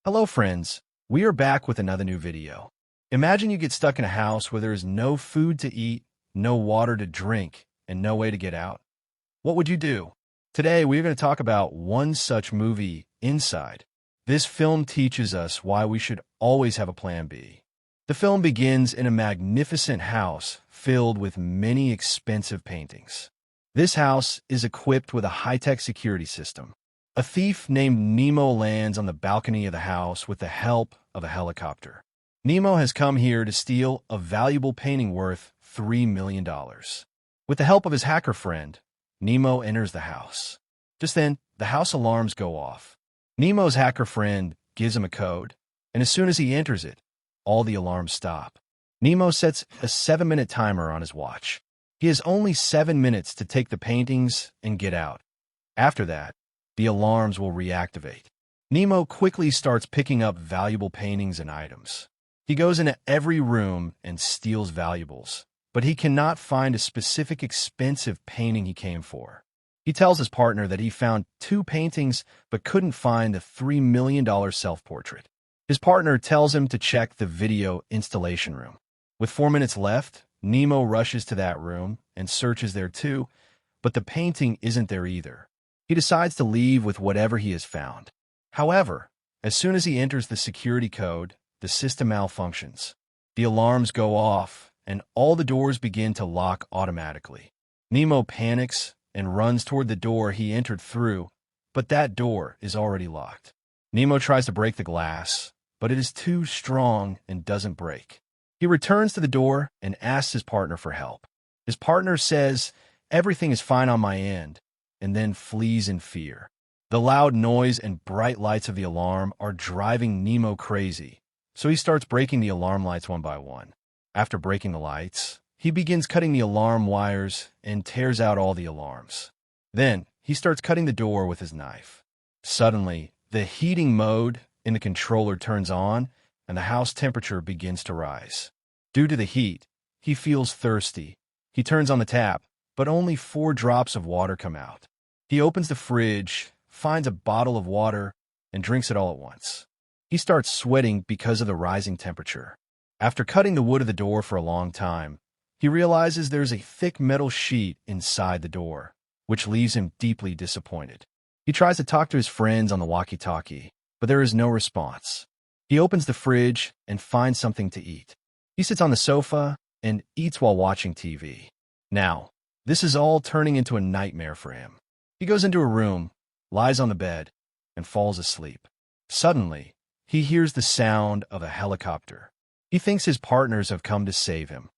Hello friends, we are back with another new video. Imagine you get stuck in a house where there is no food to eat, no water to drink, and no way to get out. What would you do? Today we are going to talk about one such movie, Inside. This film teaches us why we should always have a plan B. The film begins in a magnificent house filled with many expensive paintings. This house is equipped with a high-tech security system. A thief named Nemo lands on the balcony of the house with the help of a helicopter. Nemo has come here to steal a valuable painting worth $3 million. With the help of his hacker friend, Nemo enters the house. Just then, the house alarms go off. Nemo's hacker friend gives him a code, and as soon as he enters it, all the alarms stop. Nemo sets a 7-minute timer on his watch. He has only 7 minutes to take the paintings and get out. After that, the alarms will reactivate. Nemo quickly starts picking up valuable paintings and items. He goes into every room and steals valuables, but he cannot find a specific expensive painting he came for. He tells his partner that he found 2 paintings but couldn't find the $3 million self-portrait. His partner tells him to check the video installation room. With 4 minutes left, Nemo rushes to that room and searches there too, but the painting isn't there either. He decides to leave with whatever he has found. However, as soon as he enters the security code, the system malfunctions. The alarms go off, and all the doors begin to lock automatically. Nemo panics and runs toward the door he entered through, but that door is already locked. Nemo tries to break the glass, but it is too strong and doesn't break. He returns to the door and asks his partner for help. His partner says, "Everything is fine on my end," and then flees in fear. The loud noise and bright lights of the alarm are driving Nemo crazy, so he starts breaking the alarm lights one by one. After breaking the lights, he begins cutting the alarm wires and tears out all the alarms. Then, he starts cutting the door with his knife. Suddenly, the heating mode in the controller turns on, and the house temperature begins to rise. Due to the heat, he feels thirsty. He turns on the tap, but only 4 drops of water come out. He opens the fridge, finds a bottle of water, and drinks it all at once. He starts sweating because of the rising temperature. After cutting the wood of the door for a long time, he realizes there's a thick metal sheet inside the door, which leaves him deeply disappointed. He tries to talk to his friends on the walkie-talkie, but there is no response. He opens the fridge and finds something to eat. He sits on the sofa and eats while watching TV. Now, this is all turning into a nightmare for him. He goes into a room, lies on the bed, and falls asleep. Suddenly, he hears the sound of a helicopter. He thinks his partners have come to save him,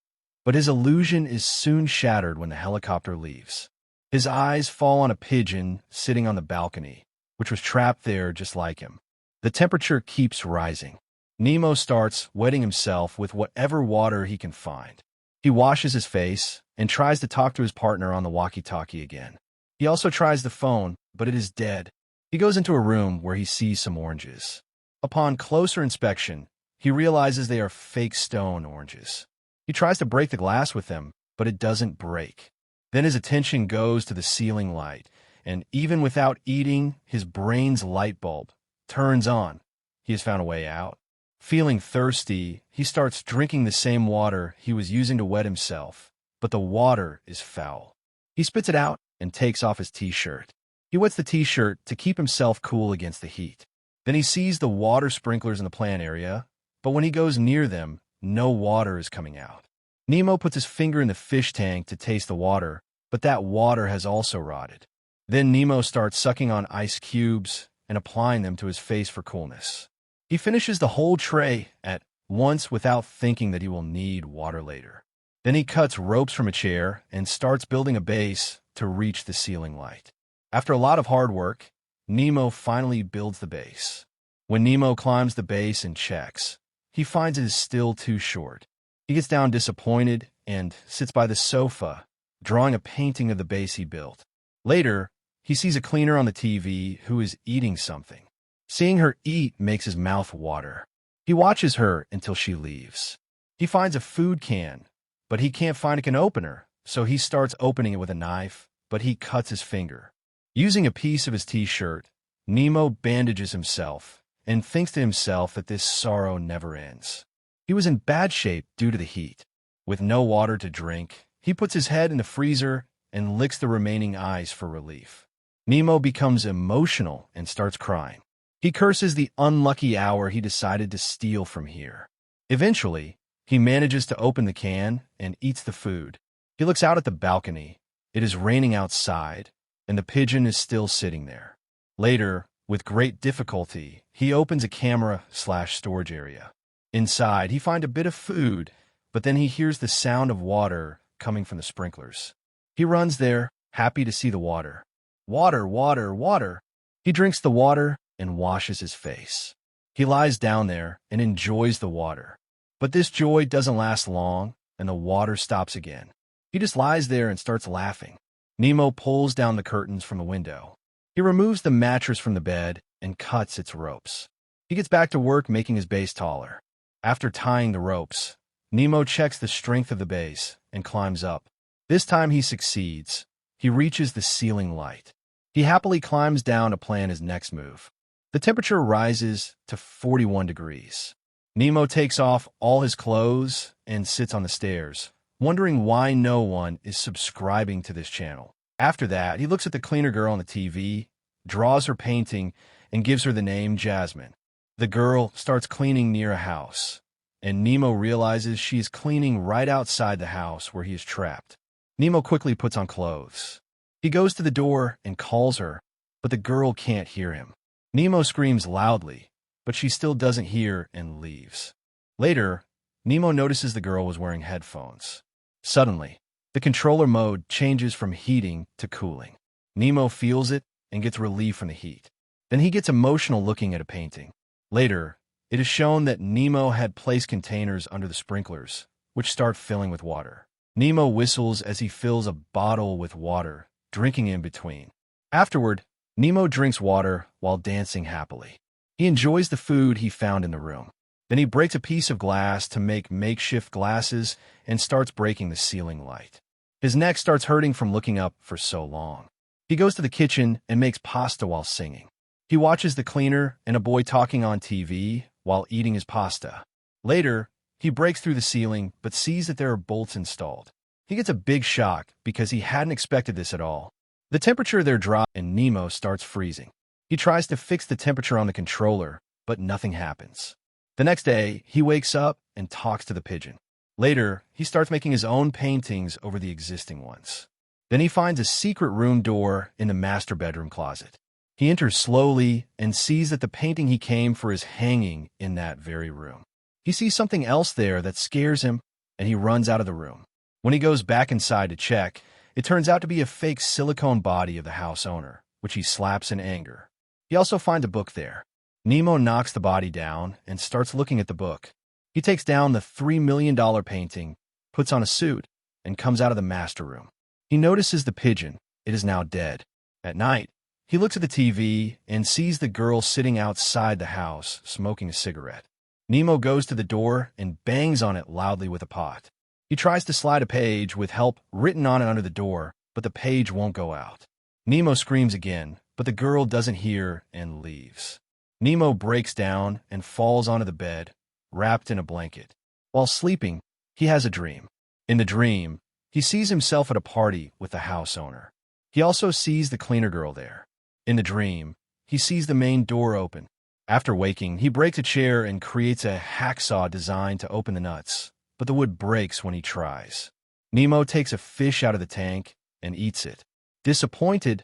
but his illusion is soon shattered when the helicopter leaves. His eyes fall on a pigeon sitting on the balcony, which was trapped there just like him. The temperature keeps rising. Nemo starts wetting himself with whatever water he can find. He washes his face and tries to talk to his partner on the walkie-talkie again. He also tries the phone, but it is dead. He goes into a room where he sees some oranges. Upon closer inspection, he realizes they are fake stone oranges. He tries to break the glass with them, but it doesn't break. Then his attention goes to the ceiling light, and even without eating, his brain's light bulb turns on. He has found a way out. Feeling thirsty, he starts drinking the same water he was using to wet himself, but the water is foul. He spits it out and takes off his t-shirt. He wets the t-shirt to keep himself cool against the heat. Then he sees the water sprinklers in the plant area, but when he goes near them, no water is coming out. Nemo puts his finger in the fish tank to taste the water, but that water has also rotted. Then Nemo starts sucking on ice cubes and applying them to his face for coolness. He finishes the whole tray at once without thinking that he will need water later. Then he cuts ropes from a chair and starts building a base to reach the ceiling light. After a lot of hard work, Nemo finally builds the base. When Nemo climbs the base and checks, he finds it is still too short. He gets down disappointed and sits by the sofa, drawing a painting of the base he built. Later, he sees a cleaner on the TV who is eating something. Seeing her eat makes his mouth water. He watches her until she leaves. He finds a food can, but he can't find a can opener, so he starts opening it with a knife, but he cuts his finger. Using a piece of his t-shirt, Nemo bandages himself and thinks to himself that this sorrow never ends. He was in bad shape due to the heat. With no water to drink, he puts his head in the freezer and licks the remaining ice for relief. Nemo becomes emotional and starts crying. He curses the unlucky hour he decided to steal from here. Eventually, he manages to open the can and eats the food. He looks out at the balcony. It is raining outside, and the pigeon is still sitting there. Later, with great difficulty, he opens a camera/storage area. Inside, he finds a bit of food, but then he hears the sound of water coming from the sprinklers. He runs there, happy to see the water. Water, water, water. He drinks the water and washes his face. He lies down there and enjoys the water. But this joy doesn't last long, and the water stops again. He just lies there and starts laughing. Nemo pulls down the curtains from the window. He removes the mattress from the bed and cuts its ropes. He gets back to work making his base taller. After tying the ropes, Nemo checks the strength of the base and climbs up. This time he succeeds. He reaches the ceiling light. He happily climbs down to plan his next move. The temperature rises to 41 degrees. Nemo takes off all his clothes and sits on the stairs, wondering why no one is subscribing to this channel. After that, he looks at the cleaner girl on the TV, draws her painting, and gives her the name Jasmine. The girl starts cleaning near a house, and Nemo realizes she is cleaning right outside the house where he is trapped. Nemo quickly puts on clothes. He goes to the door and calls her, but the girl can't hear him. Nemo screams loudly, but she still doesn't hear and leaves. Later, Nemo notices the girl was wearing headphones. Suddenly, the controller mode changes from heating to cooling. Nemo feels it and gets relief from the heat. Then he gets emotional looking at a painting. Later, it is shown that Nemo had placed containers under the sprinklers, which start filling with water. Nemo whistles as he fills a bottle with water, drinking in between. Afterward, Nemo drinks water while dancing happily. He enjoys the food he found in the room. Then he breaks a piece of glass to make makeshift glasses and starts breaking the ceiling light. His neck starts hurting from looking up for so long. He goes to the kitchen and makes pasta while singing. He watches the cleaner and a boy talking on TV while eating his pasta. Later, he breaks through the ceiling but sees that there are bolts installed. He gets a big shock because he hadn't expected this at all. The temperature there drops and Nemo starts freezing. He tries to fix the temperature on the controller, but nothing happens. The next day, he wakes up and talks to the pigeon. Later, he starts making his own paintings over the existing ones. Then he finds a secret room door in the master bedroom closet. He enters slowly and sees that the painting he came for is hanging in that very room. He sees something else there that scares him, and he runs out of the room. When he goes back inside to check, it turns out to be a fake silicone body of the house owner, which he slaps in anger. He also finds a book there. Nemo knocks the body down and starts looking at the book. He takes down the $3 million painting, puts on a suit, and comes out of the master room. He notices the pigeon. It is now dead. At night, he looks at the TV and sees the girl sitting outside the house, smoking a cigarette. Nemo goes to the door and bangs on it loudly with a pot. He tries to slide a page with help written on it under the door, but the page won't go out. Nemo screams again, but the girl doesn't hear and leaves. Nemo breaks down and falls onto the bed, wrapped in a blanket. While sleeping, he has a dream. In the dream, he sees himself at a party with the house owner. He also sees the cleaner girl there. In the dream, he sees the main door open. After waking, he breaks a chair and creates a hacksaw designed to open the nuts, but the wood breaks when he tries. Nemo takes a fish out of the tank and eats it. Disappointed,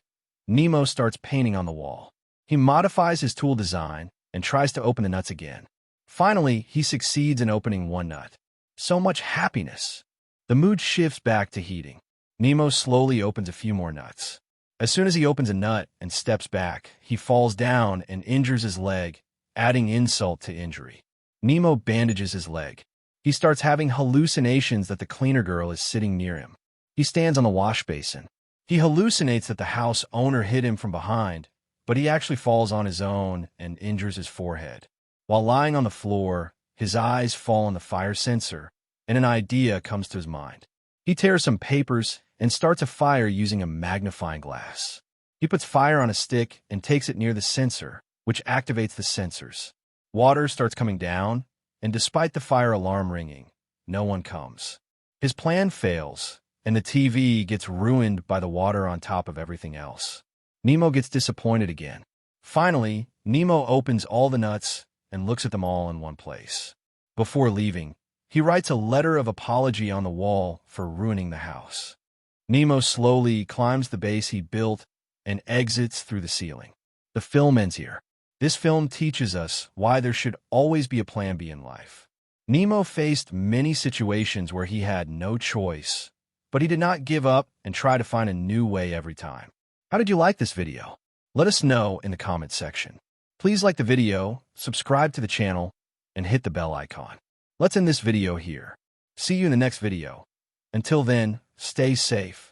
Nemo starts painting on the wall. He modifies his tool design and tries to open the nuts again. Finally, he succeeds in opening one nut. So much happiness. The mood shifts back to heating. Nemo slowly opens a few more nuts. As soon as he opens a nut and steps back, he falls down and injures his leg, adding insult to injury. Nemo bandages his leg. He starts having hallucinations that the cleaner girl is sitting near him. He stands on the wash basin. He hallucinates that the house owner hit him from behind, but he actually falls on his own and injures his forehead. While lying on the floor, his eyes fall on the fire sensor, and an idea comes to his mind. He tears some papers and starts a fire using a magnifying glass. He puts fire on a stick and takes it near the sensor, which activates the sensors. Water starts coming down, and despite the fire alarm ringing, no one comes. His plan fails, and the TV gets ruined by the water on top of everything else. Nemo gets disappointed again. Finally, Nemo opens all the nuts and looks at them all in one place. Before leaving, he writes a letter of apology on the wall for ruining the house. Nemo slowly climbs the base he built and exits through the ceiling. The film ends here. This film teaches us why there should always be a plan B in life. Nemo faced many situations where he had no choice, but he did not give up and try to find a new way every time. How did you like this video? Let us know in the comments section. Please like the video, subscribe to the channel, and hit the bell icon. Let's end this video here. See you in the next video. Until then, stay safe.